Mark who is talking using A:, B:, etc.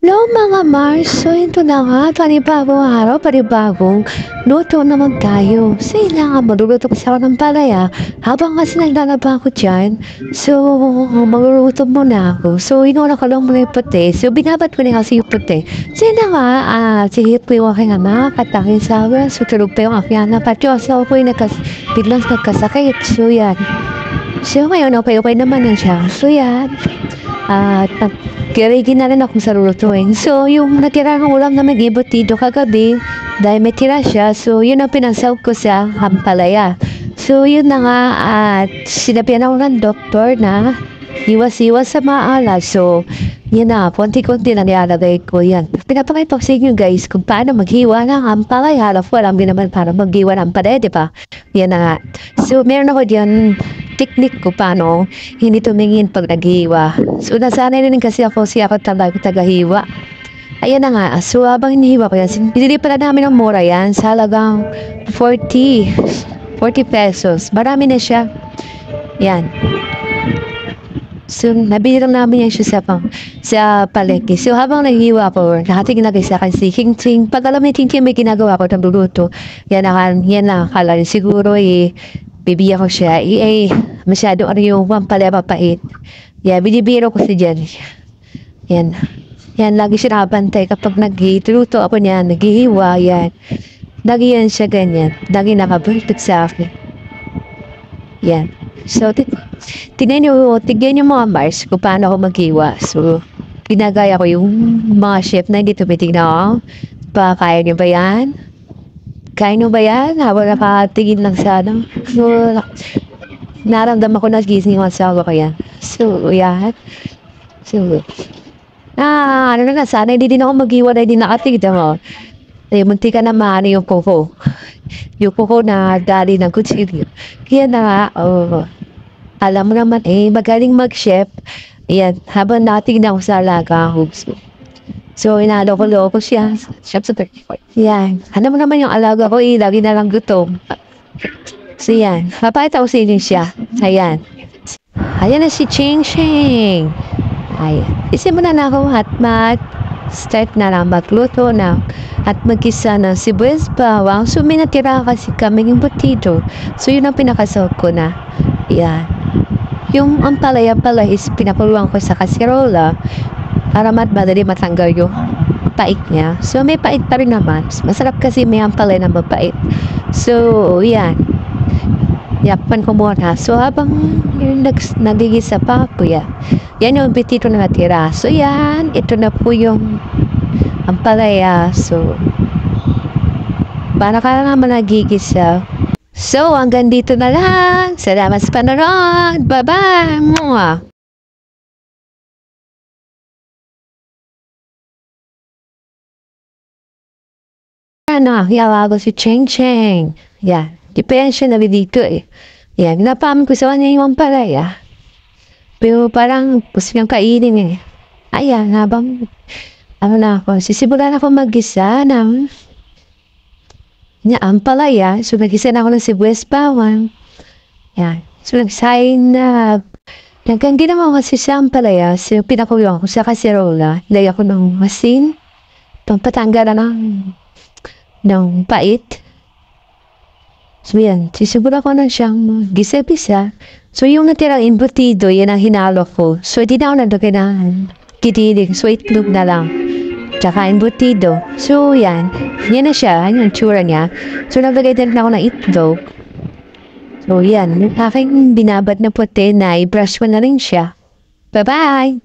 A: Hello mga Mars! So ito na nga, panibagong araw, panibagong luto naman tayo. So nga, magluluto kasi ako ng palaya. Habang kasi naglalaba ako dyan, so magluluto muna ako. So inuna ko lang muna yung puti. So binabat ko na kasi yung puti. So yun na nga, sihip ko yung aking anak at aking sawa. So tulog pa yung aking anak at yung asawa ko yung biglang nagkasakit. So yan. So ngayon, okay naman na siya. So yan. At kirigin na rin akong sa lulutuin. So, yung natira ng ulam na mag-ibutido kagabi, dahil may tira siya, so yun ang pinansaw ko sa hampalaya. So, yun na nga, at sinabihan ako ng doktor na iwas-iwas sa maalat. So, yun na, konti-konti na nilalagay ko yan. Pinapakita ko sa inyo guys kung paano maghiwa ng hampalaya. Alam din naman paano maghiwa ng palaya, di ba? Yan na nga. So, meron ako dyan technique ko paano hindi tumingin pag naghiwa. So, nasanay rin kasi ako tagahiwa. Ayan na nga. So, habang hinihiwa ko yan, binili pala namin ng mura yan sa halagang 40 pesos. Marami na siya. Yan. So, nabili lang namin yan siya sa palengke. So, habang naghiwa ko, nakatingin lagi sa akin si King. Pag alam ni King may ginagawa ko ng luluto. Yan na, akala siguro bibigyan ko siya. Masyado yung pampalaya mapait. Yeah, binibiro ko si Jen. Yan. Yan, lagi siya nakabantay kapag naghiluto ako niya, naghihiwa, yan. Lagi yan siya ganyan. Lagi nakabuntot sa akin. Yan. So, tignan nyo mga Mars kung paano ako maghiwa. So, ginagaya ko yung mga chef na hindi tumitignan ako. Kaya nyo ba yan? Kaya nyo ba yan? Habang nakatingin lang sa ano. So, naramdaman ko na gising yung asawa ko yan. So, yan. So, sana hindi din ako mag-iwan na hindi nakatignan mo. Munti ka na maano yung kuko. Yung kuko na dali ng kutsilyo. Kaya na nga, alam mo naman, magaling mag-chef. Yan, habang natignan ko sa alaga ko. So, inaloko-loko siya. Chef sa 34. Yan. Alam mo naman yung alaga ko, lagi na lang gutom. So, yan. Papakita ko sa inyo siya. Ayan. Ayan na si Ching. Ayan. Isimula na ako hatmat. Start na lang magluto na. At magkisa ng sibuyas bawang. So, may natira kasi kaming embutido. So, yun ang pinakasawag ko na. Yan. Yung ampalaya pala is pinapuluan ko sa kasirola. Para madali matanggal yung pait niya. So, may pait pa rin naman. Masarap kasi may ampalaya na mapait. So, yan. Yapan ko muna. So, habang nagigisa pa po yan. Yan yung bitito na natira. So, yan. Ito na po yung ampalaya. So, para ka naman nagigisa. So, hanggang dito na lang. Salamat sa panonood. Bye-bye! Mwah! Yawa ko si Cheng. Yan. Di pa yan siya nalilito Yan. Pinapamin ko sa kanya yung palaya. Pero parang gusto niyang kainin Ayan. Habang na ako. Sisimulan ako mag-gisa ng ang palaya. So, nag-gisa na ako ng sibuyas bawang. Yan. So, nagsayin na hanggang ginawa ko kasi sa palaya. So, pinakuloan ko sa kasirola. Lagyan ko ng masin. Pampatanggal na ng pait. So, yan. Sisibura ko na siyang gisa-gisa. So, yung natirang embutido, yan ang hinalo ko. So, hindi na ako nalagay ng kitilig. So, itlog na lang. Tsaka embutido. So, yan. Yan na siya. Yan yung tsura niya. So, naglagay din ako ng itlog. So, yan. Yung aking binabad na puti na i-brush ko na rin siya. Bye-bye!